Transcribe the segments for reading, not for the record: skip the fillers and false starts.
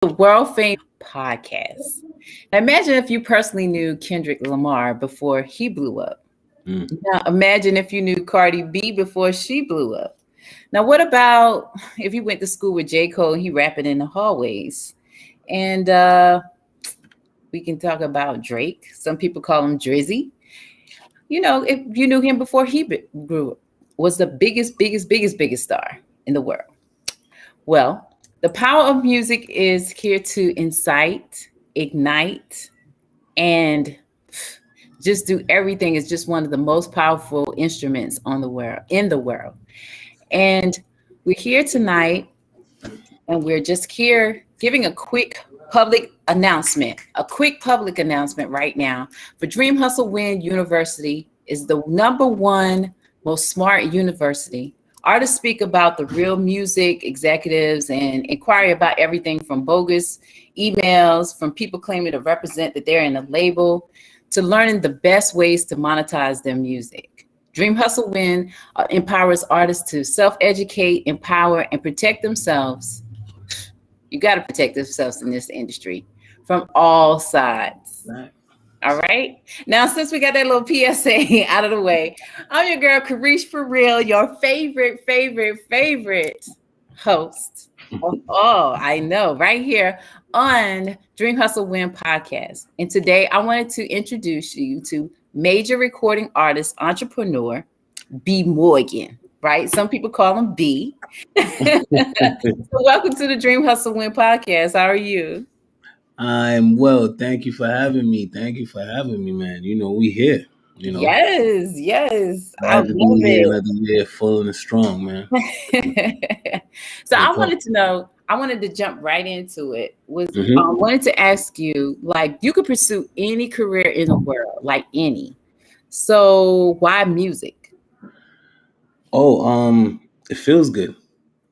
the world famous podcast. Now imagine if you personally knew Kendrick Lamar before he blew up. Now imagine if you knew Cardi B before she blew up. Now what about if you went to school with J. Cole and he rapping in the hallways? And we can talk about Drake. Some people call him Drizzy. You know, if you knew him before he grew up, was the biggest star in the world. Well, the power of music is here to incite, ignite, and just do everything. It's just one of the most powerful instruments on the world in the world. And we're here tonight, and we're just here giving a quick public announcement right now for Dreamhustlewin University is the number one most smart university. Artists speak about the real music executives and inquire about everything from bogus emails, from people claiming to represent that they're in a label, to learning the best ways to monetize their music. Dream Hustle Win empowers artists to self-educate, empower, and protect themselves. You got to protect themselves in this industry from all sides. Right. All right. Now, since we got that little PSA out of the way, I'm your girl, Kareesh Forreal, your favorite host of all I know right here on Dream Hustle Win podcast. And today I wanted to introduce you to major recording artist, entrepreneur, B. Morgan. Right? Some people call him B. So welcome to the Dream Hustle Win podcast. How are you? I'm well. Thank you for having me. Man. You know, we here. You know, Yes. I glad love to be here it. another year full and strong, man. So I wanted to jump right into it. I wanted to ask you, like, you could pursue any career in the world, like any. So why music? It feels good.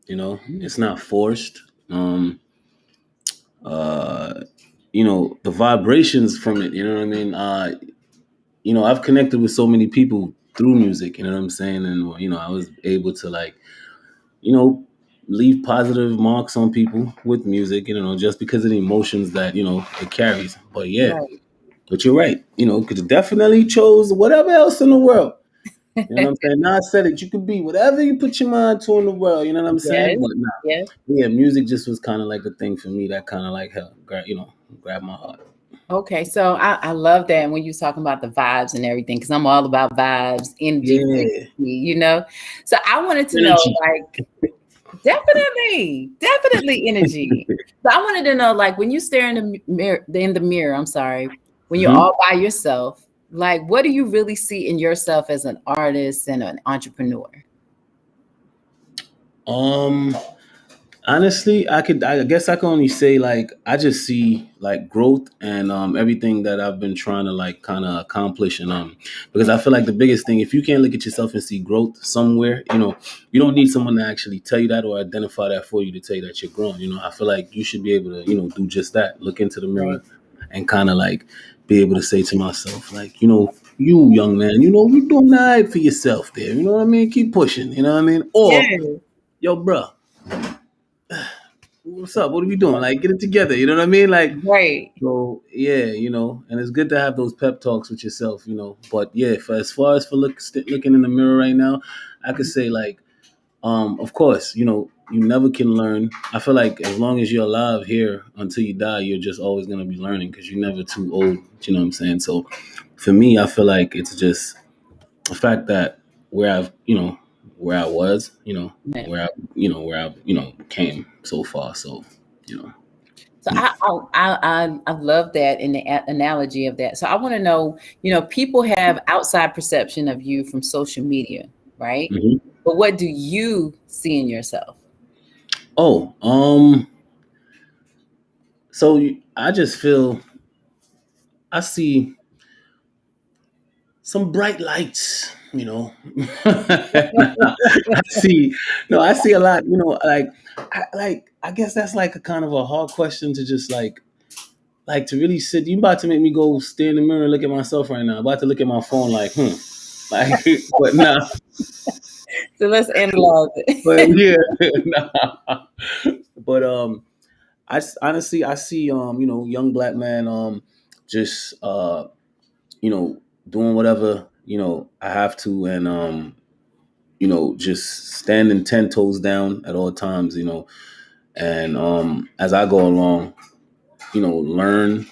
You know, it's not forced. You know, the vibrations from it, you know what I mean? You know, I've connected with so many people through music, you know what I'm saying? And, you know, I was able to, like, you know, leave positive marks on people with music, you know, just because of the emotions that, you know, it carries. But yeah, Right. but you're right, you know, because it definitely chose whatever else in the world. You know what I'm saying? Now I said it, you could be whatever you put your mind to in the world, you know what I'm saying? Yes. But nah, Yes. yeah, music just was kind of like a thing for me that kind of like helped, grab my heart. Okay, so I love that when you're talking about the vibes and everything, because I'm all about vibes, energy, Yeah, frequency, you know. So I wanted to know, energy. like, definitely energy. So I wanted to know, like, when you stare in the mirror, I'm sorry, when you're Mhm. all by yourself, like, what do you really see in yourself as an artist and an entrepreneur? Um, Honestly, I guess I can only say like I just see like growth and everything that I've been trying to like kind of accomplish and because I feel like the biggest thing, if you can't look at yourself and see growth somewhere, you know, you don't need someone to actually tell you that or identify that for you to tell you that you're growing. You know, I feel like you should be able to, you know, do just that. Look into the Right. mirror and kind of like be able to say to myself, like, you know, you young man, you know, you're doing all right for yourself there. You know what I mean? Keep pushing. You know what I mean? Or Yeah. yo, bruh, what's up? What are we doing? Like, get it together. You know what I mean? Like, Right. so yeah, you know, and it's good to have those pep talks with yourself, you know. But yeah, for as far as for looking in the mirror right now, I could say like, of course, you know, you never can learn. I feel like as long as you're alive here until you die, you're just always gonna be learning because you're never too old. You know what I'm saying? So for me, I feel like it's just the fact that where I've, you know, where I was, you know, Yeah. where I came so far. So, you know. So I love that in the analogy of that. So I want to know, you know, people have outside perception of you from social media, right? Mhm. But what do you see in yourself? Oh, I just feel I see some bright lights, you know. I see, no, I see a lot, you know, I guess that's like a kind of a hard question to just like to really sit. You about to make me go stare in the mirror and look at myself right now. I'm about to look at my phone like, but nah, So let's analyze it. but yeah, nah. But Honestly, I see young black man just doing whatever I have to, and just standing 10 toes down at all times, and as I go along, learn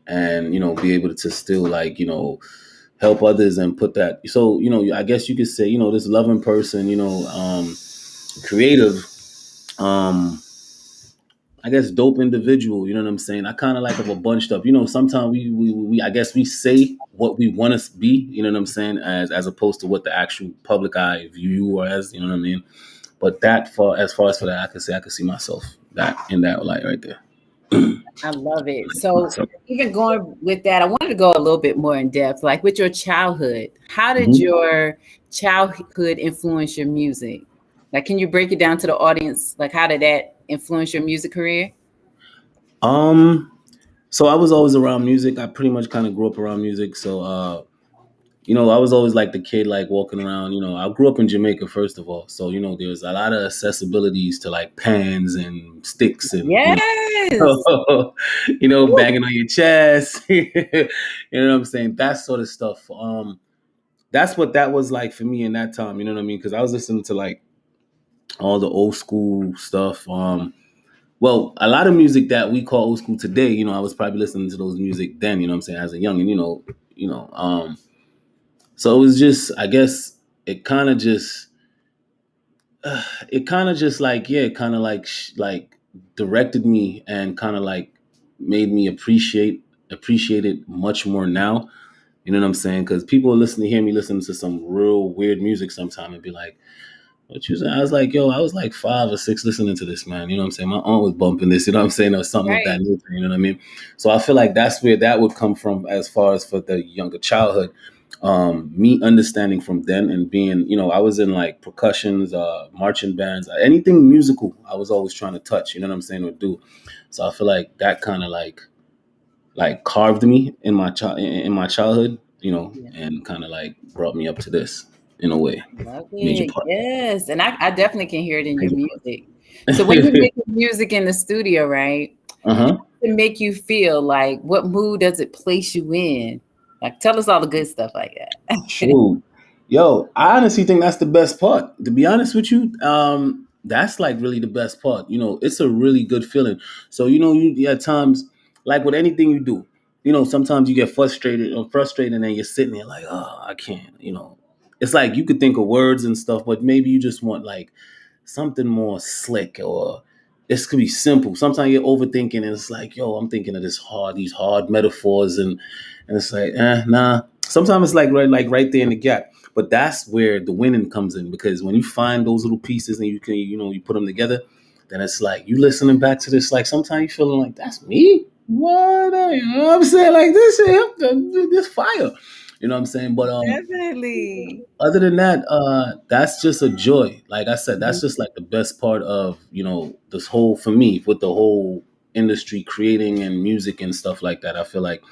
and be able to still like help others and put that. So I guess you could say this loving person, creative, um I guess dope individual. You know what I'm saying? I kind of like of a bunched up. Sometimes we I guess we say what we want to be. You know what I'm saying? As opposed to what the actual public eye view you as. You know what I mean? But as far as for that, I could see myself that in that light right there. I love it. So even going with that, I wanted to go a little bit more in depth, like with your childhood. How did your childhood influence your music? Like, can you break it down to the audience? Like, how did that influence your music career? So I was always around music. I pretty much kind of grew up around music. So I was always like the kid, like walking around. I grew up in Jamaica, first of all. So, there's a lot of accessibilities to like pans and sticks and, Yes. banging on your chest. You know what I'm saying? That sort of stuff. That's what that was like for me in that time. You know what I mean? Because I was listening to like all the old school stuff. Well, a lot of music that we call old school today, I was probably listening to those music then, you know what I'm saying, as a young, and so it was just, I guess, it kind of just, like, yeah, kind of like, like directed me and kind of like made me appreciate it much more now. You know what I'm saying? Because people hear me listen to some real weird music sometime and be like, what you saying? I was like, yo, I was like 5 or 6 listening to this, man. You know what I'm saying? My aunt was bumping this, you know what I'm saying? Or something of that Right. nature, you know what I mean? So I feel like that's where that would come from as far as for the younger childhood. Me understanding from then and being, I was in like percussions, marching bands, anything musical, I was always trying to touch, you know what I'm saying, or do. So I feel like that kind of like carved me in my in my childhood, Yeah. and kind of like brought me up to this in a way. Love Major it. part. Yes. And I definitely can hear it in your Major music. So when you make music in the studio, right? Uh-huh. To make you feel like, what mood does it place you in? Like, tell us all the good stuff like that. True. Yo, I honestly think that's the best part. To be honest with you, that's like really the best part. It's a really good feeling. So, you at times, like with anything you do, sometimes you get frustrated and you're sitting there like, oh, I can't, It's like you could think of words and stuff, but maybe you just want like something more slick, or this could be simple. Sometimes you're overthinking and it's like, yo, I'm thinking of these hard metaphors, and it's like, nah. Sometimes it's like right there in the gap. But that's where the winning comes in, because when you find those little pieces and you can, you put them together, then it's like you listening back to this, like sometimes you feeling like, that's me. What? You know what I'm saying? Like this fire. You know what I'm saying? But Definitely. other than that, that's just a joy. Like I said, that's Mhm. just like the best part of, this whole, for me, with the whole industry creating and music and stuff like that. I feel like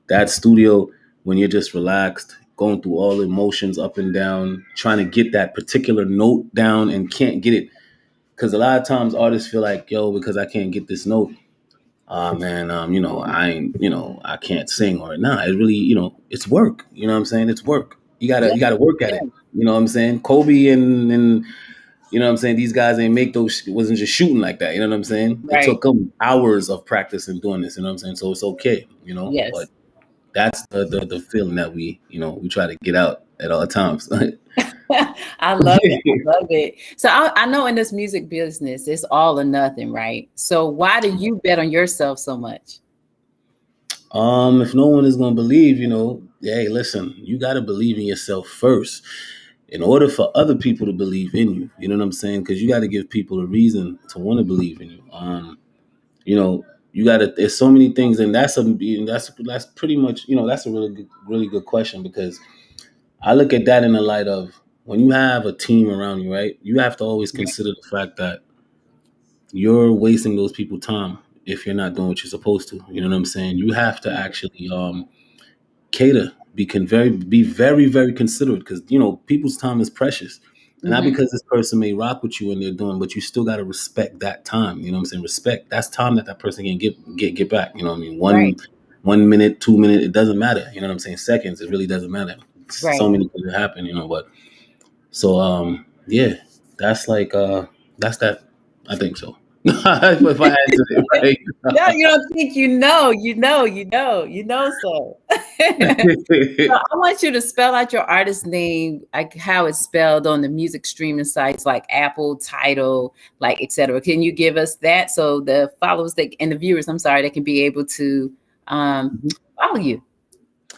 that studio, when you're just relaxed, going through all the emotions up and down, trying to get that particular note down and can't get it. Because a lot of times artists feel like, yo, because I can't get this note, man, I ain't, I can't sing, or nah, it really, it's work. You know what I'm saying? It's work. Yeah, You gotta work at yeah, it. You know what I'm saying? Kobe and you know what I'm saying? These guys ain't make those, wasn't just shooting like that. You know what I'm saying? It right. took them hours of practice and doing this. You know what I'm saying? So it's okay, but Yes. that's the feeling that we try to get out at all times. I love it. I love it. So I know in this music business, it's all or nothing, right? So why do you bet on yourself so much? If no one is gonna believe, hey, listen, you gotta believe in yourself first in order for other people to believe in you. You know what I'm saying? Because you got to give people a reason to want to believe in you. You know, you got to. There's so many things, and that's pretty much, that's a really good question, because I look at that in the light of, when you have a team around you, right? You have to always consider the fact that you're wasting those people time if you're not doing what you're supposed to. You know what I'm saying? You have to actually cater, be very very considerate, because people's time is precious. And not because this person may rock with you and they're doing, but you still got to respect that time. You know what I'm saying? Respect. That's time that person can get back. You know what I mean? Right. 1 minute, 2 minutes, it doesn't matter. You know what I'm saying? Seconds, it really doesn't matter. Right. So many things happen, but so yeah, that's like that's that. I think so. If I answered it right. No, you don't think you know. So. So I want you to spell out your artist name, like how it's spelled on the music streaming sites like Apple, Tidal, like etc. Can you give us that so the followers and the viewers, I'm sorry, they can be able to follow you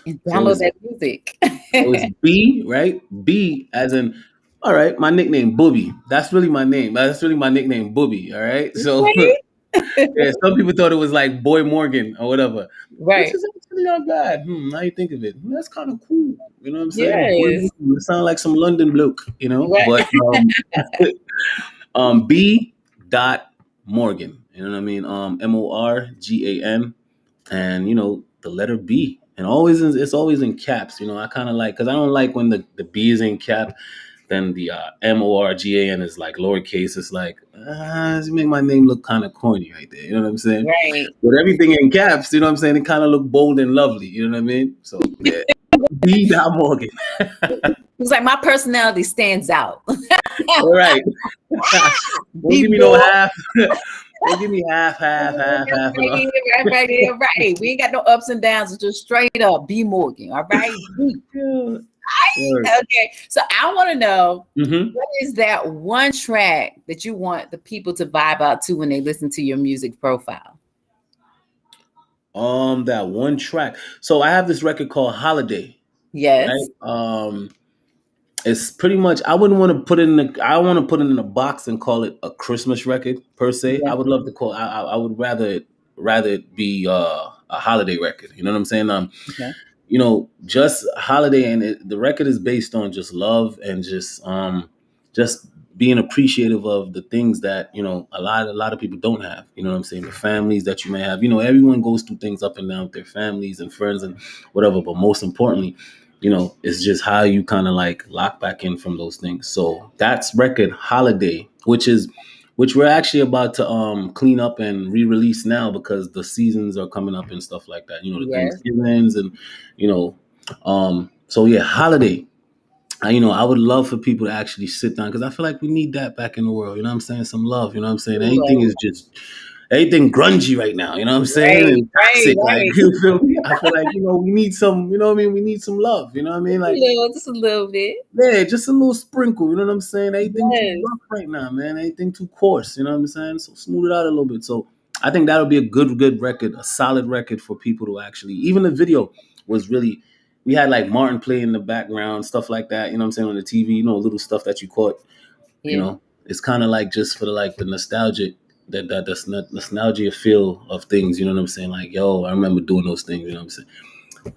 and download that music? So it's B, right? B as in, all right, my nickname Booby. That's really my name. That's really my nickname, Booby. All right. So yeah, some people thought it was like Boy Morgan or whatever. Right. Which is actually not bad. Now you think of it. That's kind of cool. You know what I'm saying? Yes. It sounds like some London bloke, Right. But B. Morgan. You know what I mean? Morgan. And the letter B. And it's always in caps. I kind of like, because I don't like when the B is in cap. Then the Morgan is like lowercase. It's like, it make my name look kind of corny right there. You know what I'm saying? Right. With everything in caps, you know what I'm saying? It kind of look bold and lovely. You know what I mean? So, yeah. B. Morgan. It's like my personality stands out. All right. Don't give me no half. Don't give me half. Right. We ain't got no ups and downs. It's just straight up B. Morgan. All right. Okay. So I want to know, what is that one track that you want the people to vibe out to when they listen to your music profile? That one track. So I have this record called Holiday. Yes. Right? It's pretty much, I wouldn't want to put it in a box and call it a Christmas record per se. Yeah. I would love to call. I would rather it be a holiday record. You know what I'm saying? Okay. Just holiday, and the record is based on just love and just being appreciative of the things that a lot of people don't have. You know what I'm saying? The families that you may have. Everyone goes through things up and down with their families and friends and whatever. But most importantly, it's just how you kind of like lock back in from those things. So that's record Holiday, which we're actually about to clean up and re-release now because the seasons are coming up and stuff like that. The Thanksgivings and so yeah, Holiday. I would love for people to actually sit down because I feel like we need that back in the world. You know what I'm saying? Some love. You know what I'm saying? Anything grungy right now. You know what I'm saying? Right, and toxic. right. Like, you feel me? I feel like we need some. You know what I mean? We need some love. You know what I mean? Like just a little bit. Yeah, just a little sprinkle. You know what I'm saying? Anything too rough right now, man. Anything too coarse. You know what I'm saying? So smooth it out a little bit. So I think that'll be a good record, a solid record for people to actually. Even the video was really. We had like Martin play in the background, stuff like that. You know what I'm saying, on the TV. Little stuff that you caught. Yeah. It's kind of like just for the nostalgic, that's nostalgia feel of things. You know what I'm saying? Like, yo, I remember doing those things. You know what I'm saying?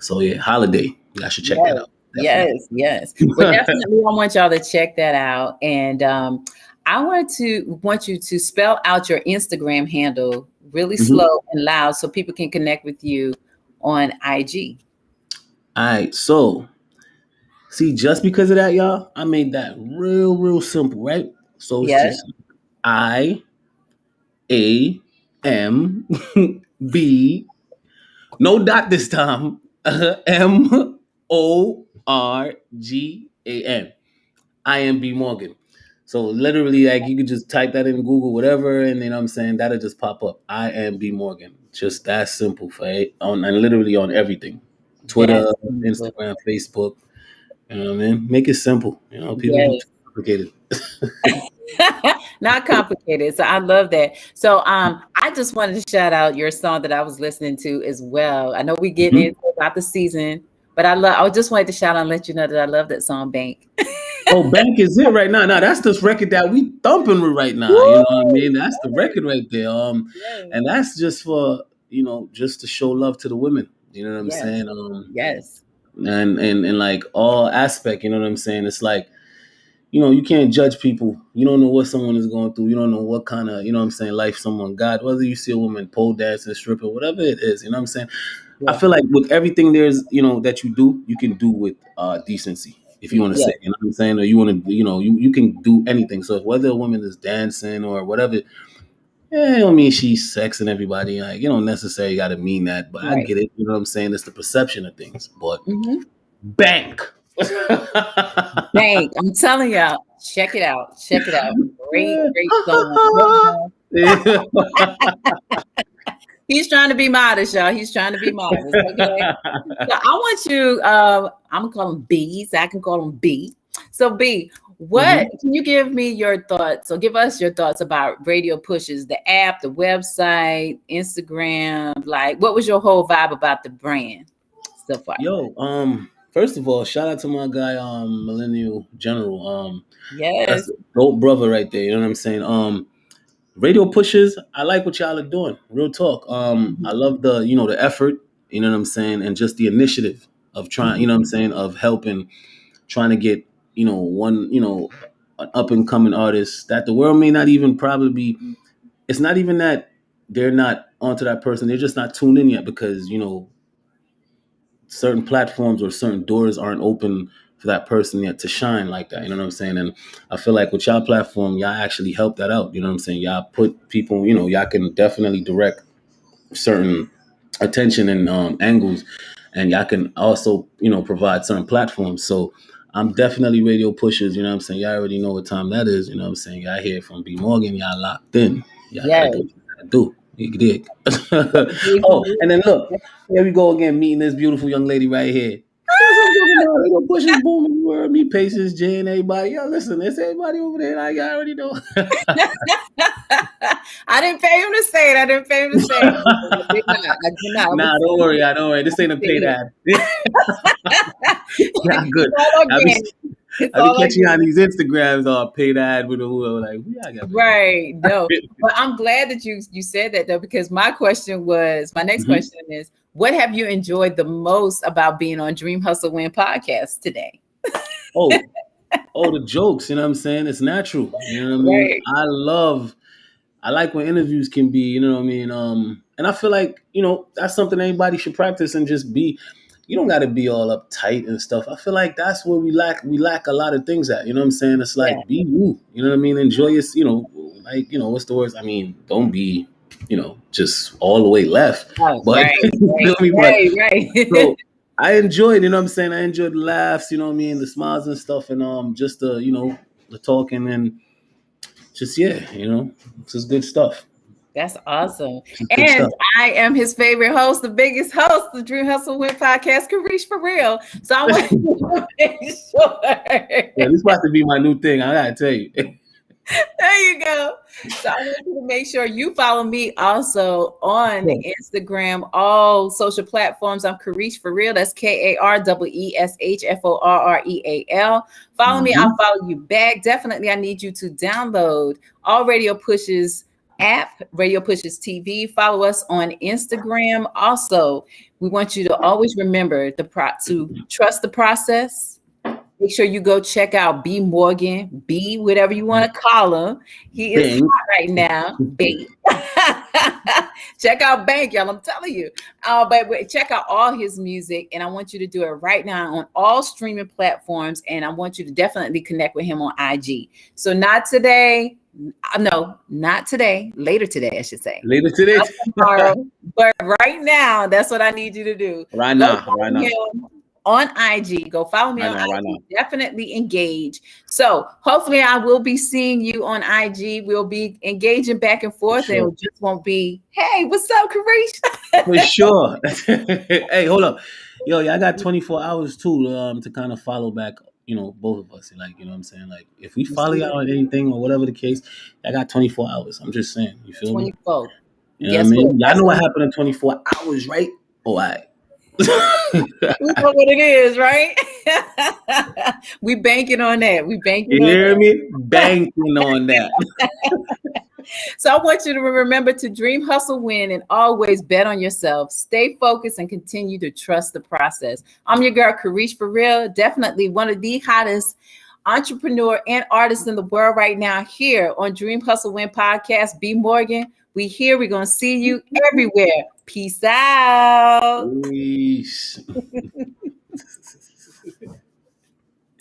So yeah, Holiday. I should check that out. Definitely. Yes. Well, definitely, I want y'all to check that out, and I want you to spell out your Instagram handle really slow and loud so people can connect with you on IG. All right, so see, just because of that, y'all, I made that real simple, right? So it's just IAMB, no dot this time, MORGAN. I am B Morgan. So literally, like, you could just type that in Google, whatever, and then I'm saying that'll just pop up. I am B Morgan. Just that simple, and literally on everything. Twitter, Instagram, Facebook. You know what I mean? Make it simple. People do too complicated. Not complicated. So I love that. So I just wanted to shout out your song that I was listening to as well. I know we get into about the season, but I just wanted to shout out and let you know that I love that song, Bank. Oh, Bank is it right now. Now that's this record that we thumping with right now. Woo! You know what I mean? That's the record right there. And that's just for, just to show love to the women. You know what I'm saying? Yes. And like all aspect, you know what I'm saying? It's like, you can't judge people. You don't know what someone is going through. You don't know what kind of, life someone got. Whether you see a woman pole dancing, stripping, whatever it is, you know what I'm saying? Yeah. I feel like with everything there's, that you do, you can do with decency. if you want to say, you know what I'm saying, or you want to, you can do anything. So whether a woman is dancing or whatever, I don't mean she's sexing everybody. Like, you don't necessarily got to mean that, but I get it. You know what I'm saying? It's the perception of things. But bank. Bank. I'm telling y'all, check it out. Check it out. Great song. He's trying to be modest, y'all. He's trying to be modest. Okay. So I want you, I'm gonna call them B's. I can call them B. So B, what can you give me your thoughts? So give us your thoughts about Radio Pushes, the app, the website, Instagram. Like, what was your whole vibe about the brand so far? Yo, first of all, shout out to my guy, Millennial General. That's a dope brother right there. You know what I'm saying? Radio Pushes, I like what y'all are doing. Real talk. I love the, the effort, you know what I'm saying, and just the initiative of trying, you know what I'm saying, of helping, trying to get, one, an up and coming artist that the world may not even probably be. It's not even that they're not onto that person. They're just not tuned in yet because, certain platforms or certain doors aren't open for that person yet to shine like that. You know what I'm saying? And I feel like with y'all platform, y'all actually help that out. You know what I'm saying? Y'all put people, y'all can definitely direct certain attention and angles, and y'all can also, provide certain platforms. So I'm definitely Radio Pushers. You know what I'm saying? Y'all already know what time that is. You know what I'm saying? Y'all hear from B Morgan. Y'all locked in. Y'all gotta do what you gotta do. You dig? Oh, and then look, here we go again, meeting this beautiful young lady right here. Radio Pushers, booming. You heard me, Patience, Jay, and everybody. Yo, listen, there's everybody over there. Like, I already know. I didn't pay him to say it. I did not. Nah, don't worry. This ain't a paid ad. Yeah, good. I'll be catching you on these Instagrams or paid ad with whoever. Like, right. No, but I'm glad that you said that though, because my next question is, what have you enjoyed the most about being on Dream Hustle Win podcast today? Oh, the jokes. You know what I'm saying? It's natural. You know what I mean? Right. I like when interviews can be, you know what I mean? And I feel like, that's something anybody should practice and just be. You don't got to be all uptight and stuff. I feel like that's where we lack a lot of things at. You know what I'm saying? It's like, be you. You know what I mean? Enjoy your, what's the words? I mean, don't be, just all the way left. Oh, but, right. So I enjoyed, you know what I'm saying? I enjoyed the laughs, you know what I mean? The smiles and stuff, and just the, the talking and just, it's just good stuff. That's awesome. And I am his favorite host, the biggest host, the Dream Hustle Win podcast, Kareesh Forreal. So I want to make sure. Yeah, this is about to be my new thing. I gotta tell you. There you go. So I want you to make sure you follow me also on Instagram, all social platforms. I'm Kareesh Forreal. That's KAREESHFORREAL. Follow me. I'll follow you back. Definitely, I need you to download all Radio Pushes app, Radio Pushes TV. Follow us on Instagram. Also, we want you to always remember to trust the process. Make sure you go check out B Morgan, B, whatever you want to call him. He is hot right now. B. Check out Bank, y'all. I'm telling you. But check out all his music, and I want you to do it right now on all streaming platforms. And I want you to definitely connect with him on IG. So not today. No, not today. Later today, I should say. Later today. Not tomorrow, but right now, that's what I need you to do. Right now. On IG, go follow me on IG. Definitely engage. So hopefully I will be seeing you on IG. We'll be engaging back and forth, and it just won't be, hey, what's up, Kareesh? For sure. Hey, hold up. Yo, I got 24 hours too to kind of follow back, both of us. Like, you know what I'm saying? Like, if we follow y'all on anything or whatever the case, I got 24 hours. I'm just saying. You feel 24. Me? You know what I mean? Y'all know what happened in 24 hours, right? Oh, all right. We know what it is, right? We banking on that. You hear me? Banking on that. So I want you to remember to dream, hustle, win, and always bet on yourself. Stay focused and continue to trust the process. I'm your girl, Kareesh Forreal, definitely one of the hottest entrepreneur and artists in the world right now here on Dream Hustle Win podcast. B Morgan, we here. We're going to see you everywhere. Peace out. Peace.